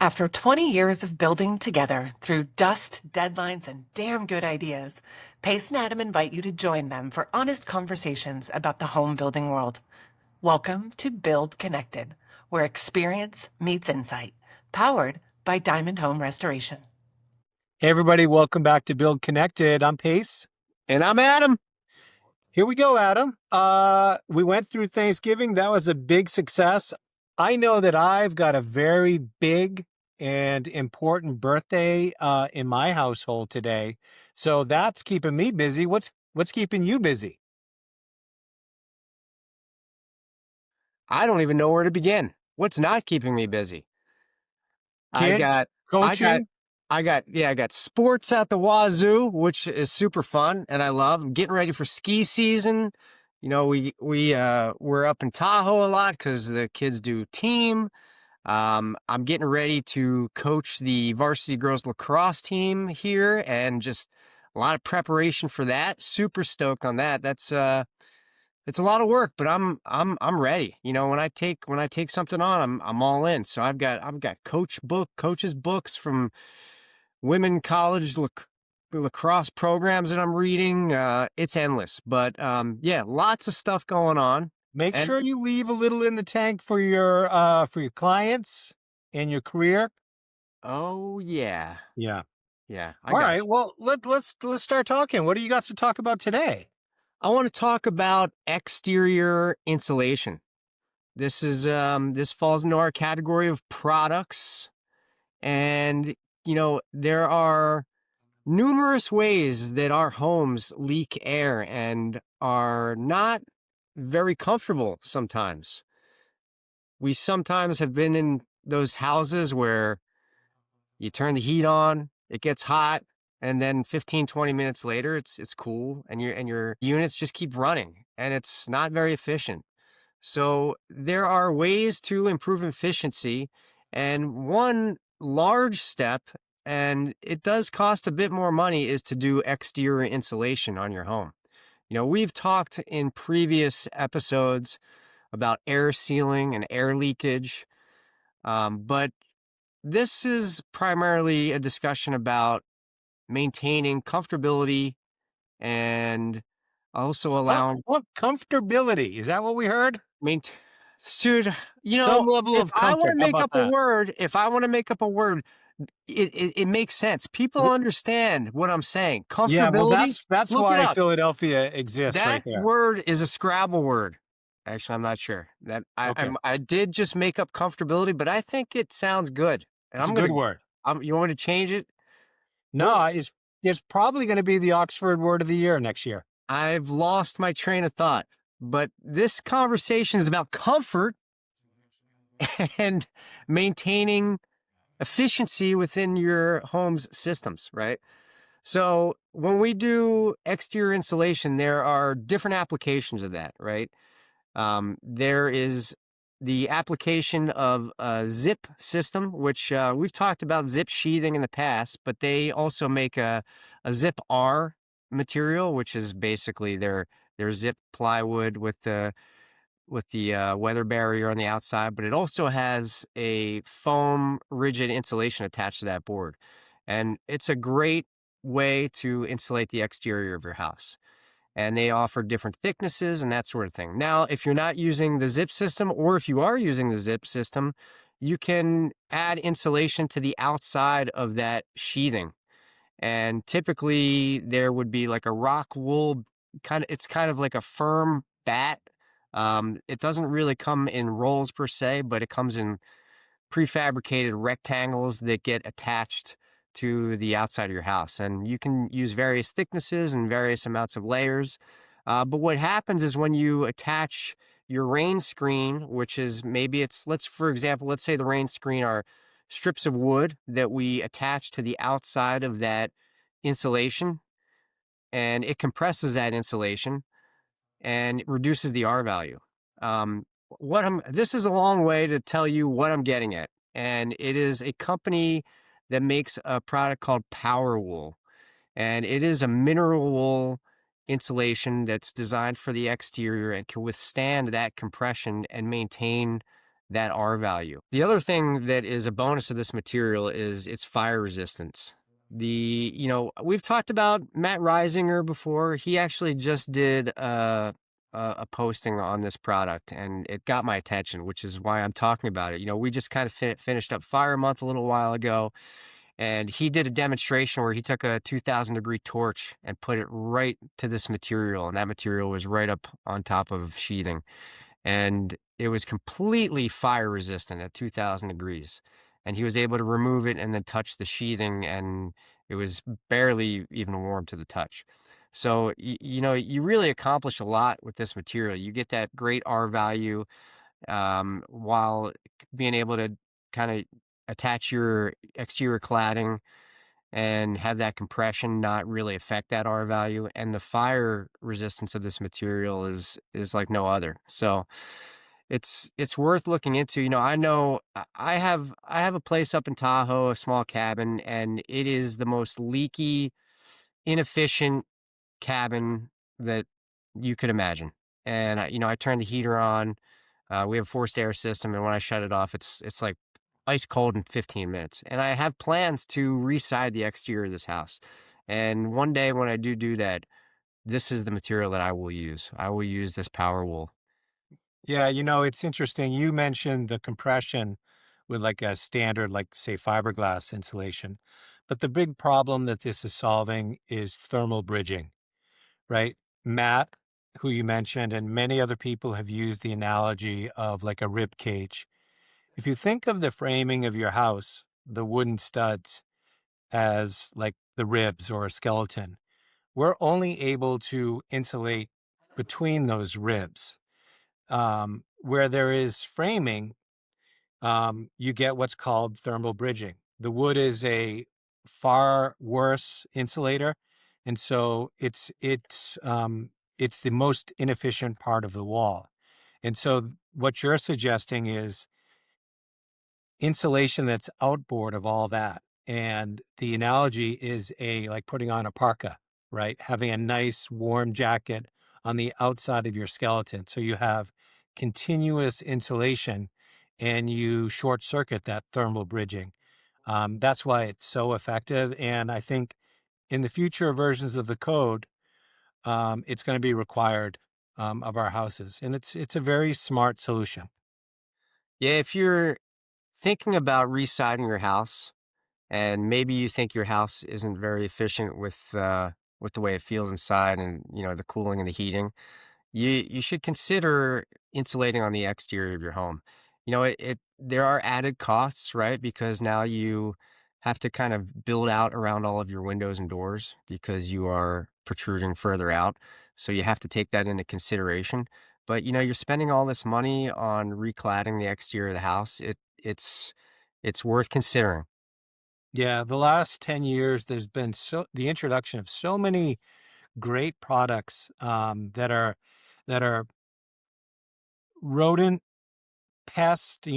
After 20 years of building together through dust, deadlines, and damn good ideas, Pace and Adam invite you to join them for honest conversations about the home building world. Welcome to Build Connected, where experience meets insight, powered by Diamond Home Restoration. Hey, everybody, welcome back to Build Connected. I'm Pace. And I'm Adam. Here we go, Adam. We went through Thanksgiving. That was a big success. I know that I've got a very big and important birthday in my household today. So that's keeping me busy. What's keeping you busy? I don't even know where to begin. What's not keeping me busy? Kids, coaching. I got sports at the wazoo, which is super fun and I love. I'm getting ready for ski season. You know, we're up in Tahoe a lot because the kids do team. I'm getting ready to coach the varsity girls lacrosse team here, and just a lot of preparation for that. Super stoked on that. It's a lot of work, but I'm ready. You know, when I take something on, I'm all in. So I've got coaches books from women college lacrosse programs that I'm reading. It's endless, but yeah, lots of stuff going on. Make sure you leave a little in the tank for your clients and your career. Oh yeah. Yeah. I All got right. you. Well, let's start talking. What do you got to talk about today? I want to talk about exterior insulation. This falls into our category of products, and you know, there are numerous ways that our homes leak air and are not very comfortable sometimes. We sometimes have been in those houses where you turn the heat on, it gets hot, and then 15, 20 minutes later it's cool, and your units just keep running, and it's not very efficient. So there are ways to improve efficiency, and one large step, and it does cost a bit more money, is to do exterior insulation on your home. You know, we've talked in previous episodes about air sealing and air leakage, but this is primarily a discussion about maintaining comfortability and also allowing Comfortability. Is that what we heard? dude, you know, Some level if of I want comfort. to How make about up that? a word, it makes sense. People understand what I'm saying. Yeah, well, Comfortability. that's Look it why up. Philadelphia exists right That there. word is a Scrabble word. Actually, I'm not sure. That Okay. I did just make up comfortability, but I think it sounds good. And It's a good word. You want me to change it? No, Well, it's probably going to be the Oxford Word of the Year next year. I've lost my train of thought, but this conversation is about comfort and maintaining efficiency within your home's systems, right? So when we do exterior insulation, there are different applications of that, right? There is the application of a zip system, which we've talked about zip sheathing in the past, but they also make a zip R material, which is basically their zip plywood with the weather barrier on the outside, but it also has a foam rigid insulation attached to that board. And it's a great way to insulate the exterior of your house. And they offer different thicknesses and that sort of thing. Now, if you're not using the zip system, or if you are using the zip system, you can add insulation to the outside of that sheathing. And typically there would be like a rock wool it's kind of like a firm bat. It doesn't really come in rolls per se, but it comes in prefabricated rectangles that get attached to the outside of your house. And you can use various thicknesses and various amounts of layers. But what happens is when you attach your rain screen, which is for example, let's say the rain screen are strips of wood that we attach to the outside of that insulation, and it compresses that insulation and it reduces the R value. This is a long way to tell you what I'm getting at. And it is a company that makes a product called Power Wool. And it is a mineral wool insulation that's designed for the exterior and can withstand that compression and maintain that R value. The other thing that is a bonus of this material is its fire resistance. We've talked about Matt Reisinger before. He actually just did a posting on this product, and it got my attention, which is why I'm talking about it. We just kind of finished up Fire Month a little while ago, and he did a demonstration where he took a 2,000-degree torch and put it right to this material, and that material was right up on top of sheathing, and it was completely fire resistant at 2,000 degrees. And he was able to remove it and then touch the sheathing, and it was barely even warm to the touch. So, you really accomplish a lot with this material. You get that great R value, while being able to kind of attach your exterior cladding and have that compression not really affect that R value. And the fire resistance of this material is like no other. So it's worth looking into. I know I have a place up in Tahoe, a small cabin, and it is the most leaky, inefficient cabin that you could imagine. And I turn the heater on. We have a forced air system, and when I shut it off, it's like ice cold in 15 minutes. And I have plans to reside the exterior of this house. And one day when I do that, this is the material that I will use. I will use this power wool. Yeah, it's interesting. You mentioned the compression with like a standard, like say fiberglass insulation. But the big problem that this is solving is thermal bridging, right? Matt, who you mentioned, and many other people have used the analogy of like a rib cage. If you think of the framing of your house, the wooden studs as like the ribs or a skeleton, we're only able to insulate between those ribs. Where there is framing, you get what's called thermal bridging. The wood is a far worse insulator, and so it's the most inefficient part of the wall. And so what you're suggesting is insulation that's outboard of all that. And the analogy is like putting on a parka, right? Having a nice warm jacket on the outside of your skeleton. So you have continuous insulation and you short circuit that thermal bridging. That's why it's so effective. And I think in the future versions of the code, it's going to be required of our houses. And it's a very smart solution. Yeah, if you're thinking about residing your house, and maybe you think your house isn't very efficient with the way it feels inside, and the cooling and the heating, you should consider insulating on the exterior of your home. There are added costs, right? Because now you have to kind of build out around all of your windows and doors because you are protruding further out. So you have to take that into consideration. But you're spending all this money on recladding the exterior of the house. It's worth considering. Yeah, the last 10 years, there's been the introduction of so many great products that are rodent, pest,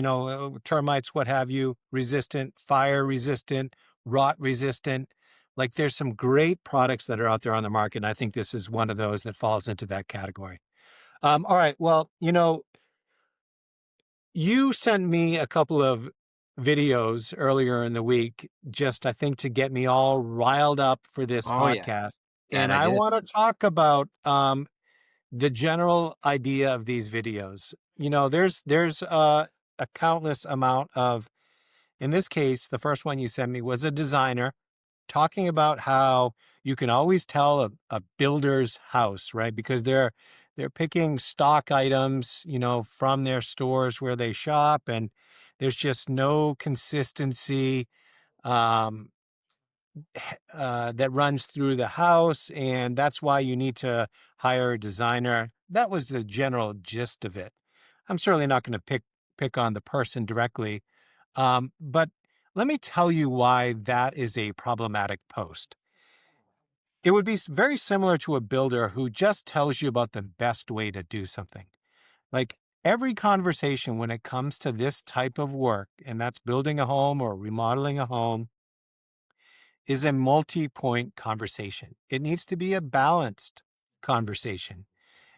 termites, what have you, resistant, fire resistant, rot resistant. Like there's some great products that are out there on the market. And I think this is one of those that falls into that category. All right. Well, you sent me a couple of videos earlier in the week, just I think to get me all riled up for this Oh yeah, podcast. that And I I did. want to talk about the general idea of these videos. There's a countless amount of, in this case, the first one you sent me was a designer talking about how you can always tell a builder's house, right? Because they're picking stock items, from their stores where they shop, and there's just no consistency. Um, that runs through the house, and that's why you need to hire a designer. That was the general gist of it. I'm certainly not going to pick on the person directly, but let me tell you why that is a problematic post. It would be very similar to a builder who just tells you about the best way to do something. Like every conversation when it comes to this type of work, and that's building a home or remodeling a home, is a multi point conversation. It needs to be a balanced conversation.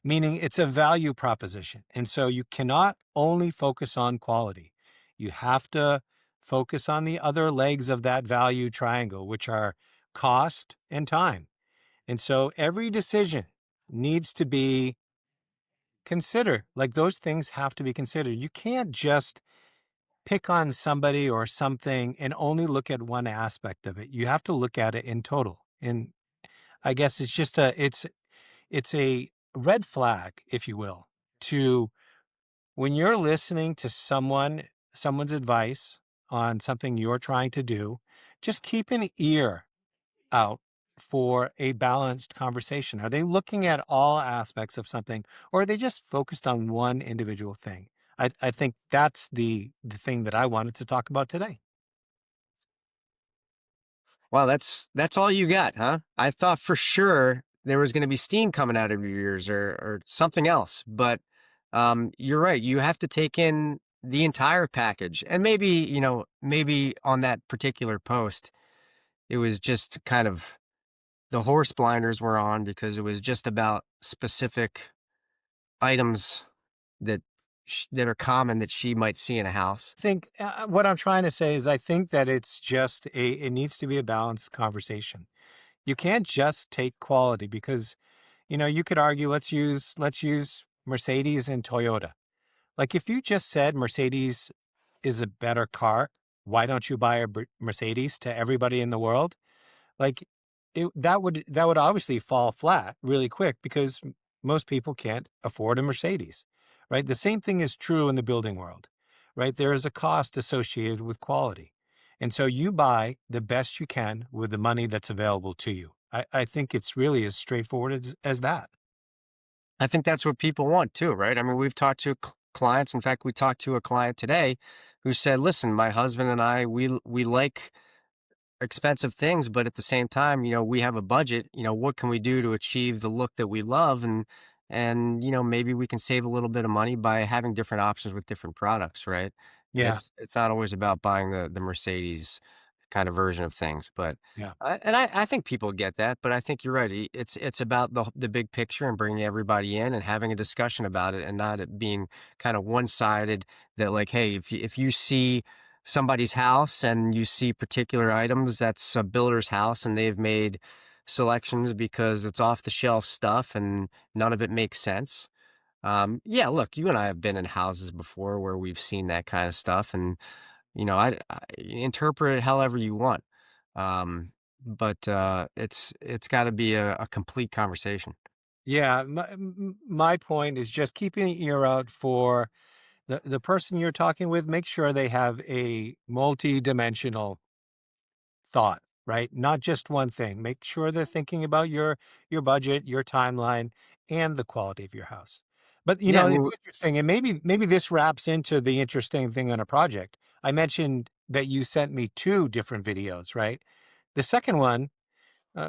meaning it's a value proposition. And so you cannot only focus on quality. You have to focus on the other legs of that value triangle, which are cost and time. And so every decision needs to be considered. Like those things have to be considered. You can't just pick on somebody or something and only look at one aspect of it. You have to look at it in total. And I guess it's just it's a red flag, if you will, to when you're listening to someone's advice on something you're trying to do, just keep an ear out for a balanced conversation. Are they looking at all aspects of something, or are they just focused on one individual thing? I think that's the thing that I wanted to talk about today. Wow, that's all you got, huh? I thought for sure there was going to be steam coming out of your ears or something else, but you're right. You have to take in the entire package, and maybe maybe on that particular post, it was just kind of the horse blinders were on because it was just about specific items that that are common that she might see in a house. I think what I'm trying to say is I think that it's just it needs to be a balanced conversation. You can't just take quality because you could argue let's use Mercedes and Toyota. Like if you just said Mercedes is a better car, why don't you buy a Mercedes to everybody in the world? Like that would obviously fall flat really quick because most people can't afford a Mercedes, right? The same thing is true in the building world, right? There is a cost associated with quality. And so you buy the best you can with the money that's available to you. I think it's really as straightforward as that. I think that's what people want too, right? I mean, we've talked to clients. In fact, we talked to a client today who said, "Listen, my husband and I, we like expensive things, but at the same time, we have a budget. What can we do to achieve the look that we love? And maybe we can save a little bit of money by having different options with different products, right? Yeah. It's not always about buying the Mercedes kind of version of things, but Yeah. I think people get that, but I think you're right. It's about the big picture and bringing everybody in and having a discussion about it, and not it being kind of one sided. That like, hey, if you see somebody's house and you see particular items, that's a builder's house and they've made selections because it's off the shelf stuff and none of it makes sense. Yeah, look, you and I have been in houses before where we've seen that kind of stuff, and I interpret it however you want. Um, but it's got to be a complete conversation. Yeah. My point is just keeping an ear out for the person you're talking with. Make sure they have a multi-dimensional thought, right? Not just one thing. Make sure they're thinking about your budget, your timeline, and the quality of your house. But Yeah, I it's mean, interesting, and maybe this wraps into the interesting thing on a project. I mentioned that you sent me two different videos, right? The second one,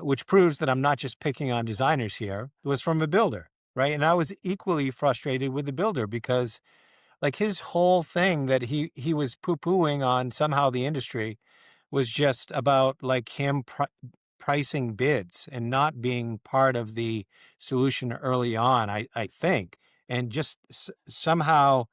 which proves that I'm not just picking on designers here, was from a builder, right? And I was equally frustrated with the builder because like his whole thing that he was poo-pooing on somehow the industry was just about like him pricing bids and not being part of the solution early on, I think. And just somehow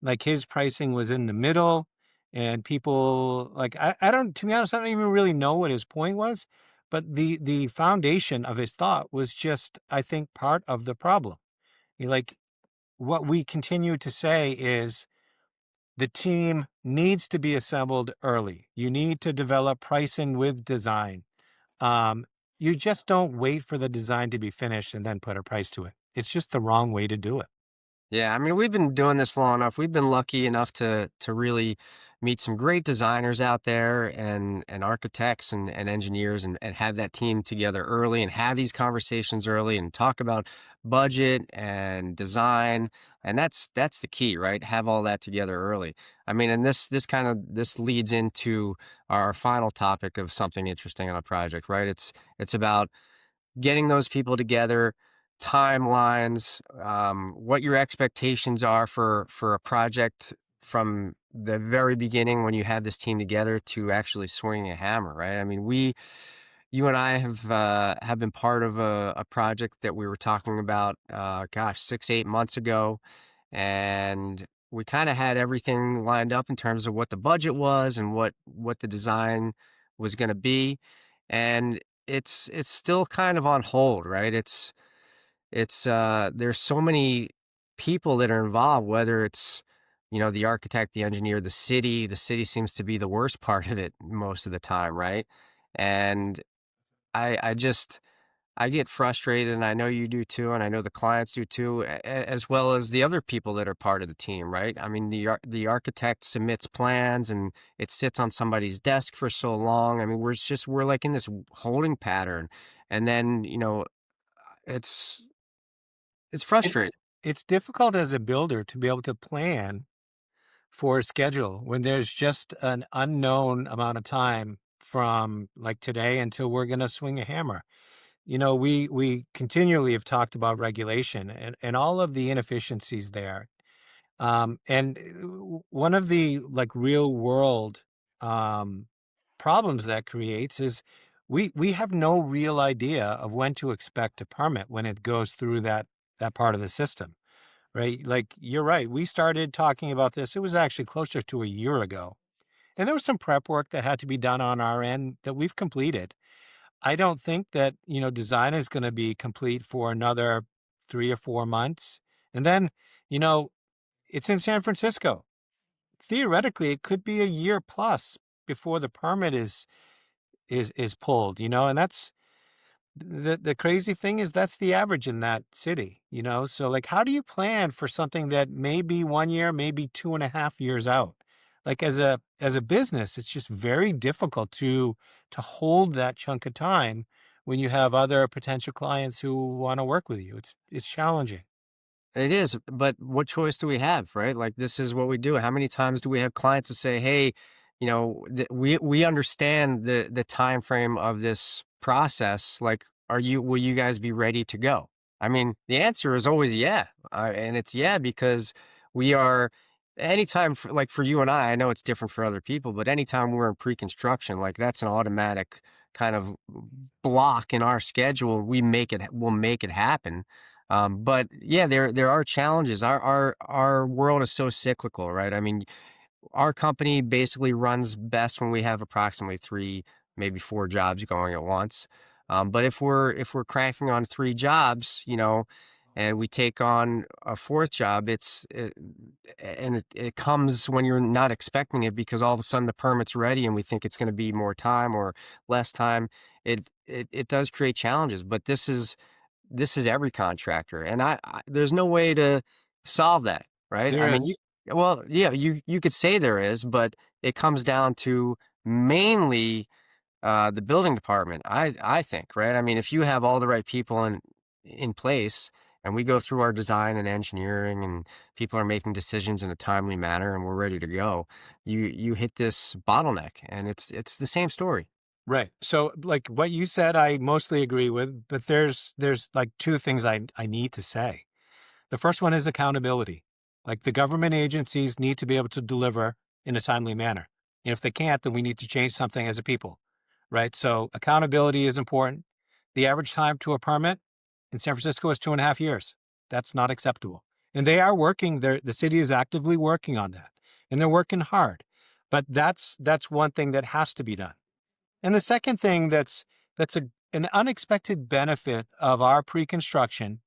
like his pricing was in the middle and people like I don't, to be honest, I don't even really know what his point was, but the foundation of his thought was just, I think, part of the problem. Like what we continue to say is the team needs to be assembled early. You need to develop pricing with design. Um, you just don't wait for the design to be finished and then put a price to it. It's just the wrong way to do it. yeah, I mean, we've been doing this long enough. We've been lucky enough to really meet some great designers out there and architects and engineers and have that team together early and have these conversations early and talk about budget and design. And that's the key, right? Have all that together early. I mean, and this leads into our final topic of something interesting on a project, right? It's about getting those people together, timelines, what your expectations are for a project from the very beginning when you have this team together to actually swinging a hammer, right? I mean, you and I have been part of a project that we were talking about, gosh, 6, 8 months ago, and we kind of had everything lined up in terms of what the budget was and what the design was going to be, and it's still kind of on hold, right? It's there's so many people that are involved, whether it's, the architect, the engineer, the city. The city seems to be the worst part of it most of the time, right? And I get frustrated, and I know you do too, and I know the clients do too, as well as the other people that are part of the team, right? I mean, the architect submits plans, and it sits on somebody's desk for so long. I mean, we're like in this holding pattern, and then it's it's It, frustrating. it's difficult as a builder to be able to plan for a schedule when there's just an unknown amount of time from like today until we're going to swing a hammer. We continually have talked about regulation and all of the inefficiencies there. One of the like real world um, problems that creates is we have no real idea of when to expect a permit when it goes through that part of the system, right? Like you're right. We started talking about this. It was actually closer to a year ago, and there was some prep work that had to be done on our end that we've completed. I don't think that, design is going to be complete for another 3 or 4 months. And then, you know, it's in San Francisco. Theoretically, it could be a year plus before the permit is pulled, and that's the crazy thing is that's the average in that city. So like how do you plan for something that may be 1 year, maybe 2.5 years out? Like as a business, it's just very difficult to hold that chunk of time when you have other potential clients who want to work with you. It's challenging. It is, but what choice do we have, right? Like this is what we do. How many times do we have clients that say, "Hey, we understand the time frame of this process. Like, will you guys be ready to go?" I mean, the answer is always yeah, and it's yeah because we are. Anytime, like for you and I know it's different for other people, but anytime we're in pre-construction, like that's an automatic kind of block in our schedule. We'll make it happen. But yeah, there are challenges. Our world is so cyclical, right? I mean, our company basically runs best when we have approximately 3, maybe 4 jobs going at once. But if we're cranking on 3 jobs, and we take on a 4th job, it comes when you're not expecting it because all of a sudden the permit's ready and we think it's going to be more time or less time. It does create challenges, but this is every contractor, and there's no way to solve that, right? There I mean, is. well, yeah, you could say there is, but it comes down to mainly the building department. I think, right? I mean, if you have all the right people in place, and we go through our design and engineering, and people are making decisions in a timely manner, and we're ready to go, you hit this bottleneck, and it's the same story. Right. So like what you said, I mostly agree with, but there's like two things I need to say. The first one is accountability. Like the government agencies need to be able to deliver in a timely manner. And if they can't, then we need to change something as a people, right? So accountability is important. The average time to a permit in San Francisco is 2.5 years. That's not acceptable. And they are working there. The city is actively working on that and they're working hard. But that's one thing that has to be done. And the second thing that's an unexpected benefit of our pre-construction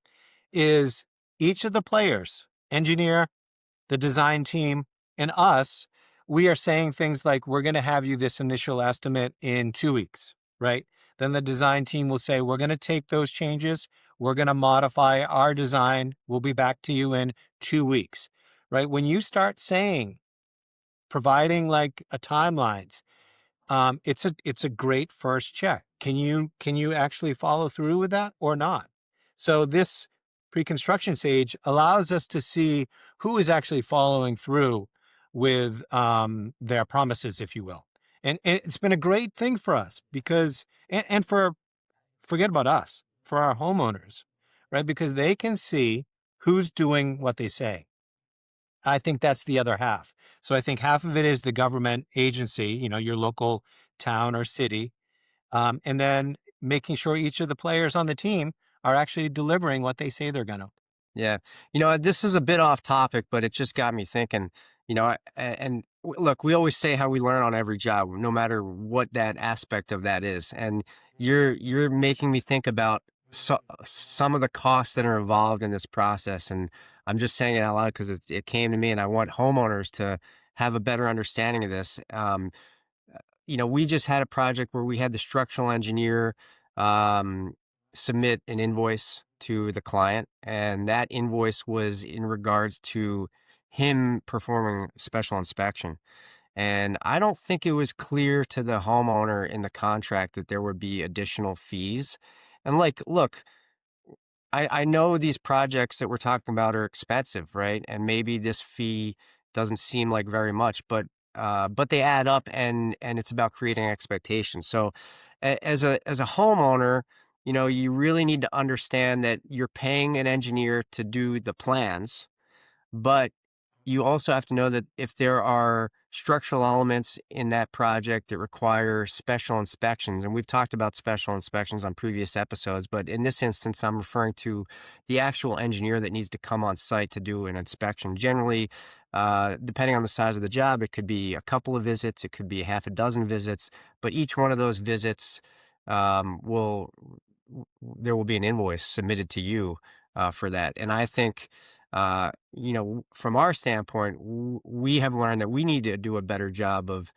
is each of the players, engineer, the design team, and us, we are saying things like, we're going to have you this initial estimate in 2 weeks, right? Then the design team will say, we're going to take those changes. We're going to modify our design. We'll be back to you in 2 weeks, right? When you start saying, providing like a timelines, it's a great first check. Can you actually follow through with that or not? So this pre-construction stage allows us to see who is actually following through with their promises, if you will. And it's been a great thing for us because and forget about us, for our homeowners, right? Because they can see who's doing what they say. I think that's the other half. So I think half of it is the government agency, your local town or city. and then making sure each of the players on the team are actually delivering what they say they're going to. Yeah. This is a bit off topic, but it just got me thinking, look, we always say how we learn on every job, no matter what that aspect of that is. And you're making me think about some of the costs that are involved in this process. And I'm just saying it out loud because it came to me, and I want homeowners to have a better understanding of this. We just had a project where we had the structural engineer um, submit an invoice to the client, and that invoice was in regards to him performing special inspection. And I don't think it was clear to the homeowner in the contract that there would be additional fees. And like, look, I know these projects that we're talking about are expensive, right? And maybe this fee doesn't seem like very much, but they add up, and it's about creating expectations. So as a homeowner, you really need to understand that you're paying an engineer to do the plans, but you also have to know that if there are structural elements in that project that require special inspections, and we've talked about special inspections on previous episodes, but in this instance, I'm referring to the actual engineer that needs to come on site to do an inspection. Generally, depending on the size of the job, it could be a couple of visits, it could be half a dozen visits, but each one of those visits will there will be an invoice submitted to you for that. And I think from our standpoint, we have learned that we need to do a better job of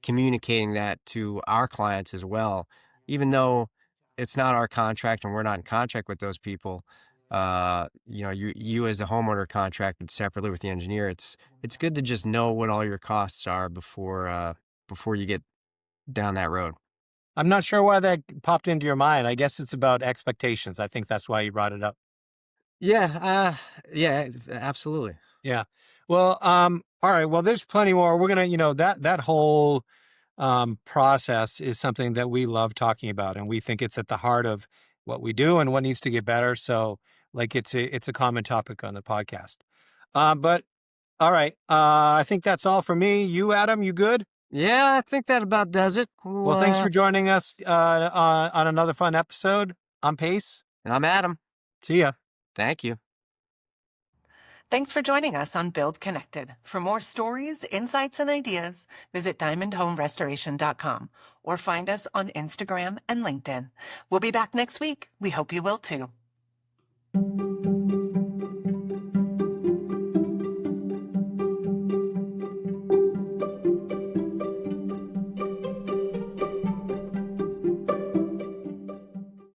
communicating that to our clients as well, even though it's not our contract and we're not in contract with those people. You as the homeowner contracted separately with the engineer. It's good to just know what all your costs are before you get down that road. I'm not sure why that popped into your mind. I guess it's about expectations. I think that's why you brought it up. Yeah, absolutely. Yeah. Well, all right. Well, there's plenty more. We're gonna, that whole process is something that we love talking about, and we think it's at the heart of what we do and what needs to get better. So, like, it's a common topic on the podcast. But all right. I think that's all for me. You, Adam, you good? Yeah, I think that about does it. Well, thanks for joining us on another fun episode. I'm Pace. And I'm Adam. See ya. Thank you. Thanks for joining us on Build Connected. For more stories, insights, and ideas, visit diamondhomerestoration.com or find us on Instagram and LinkedIn. We'll be back next week. We hope you will too.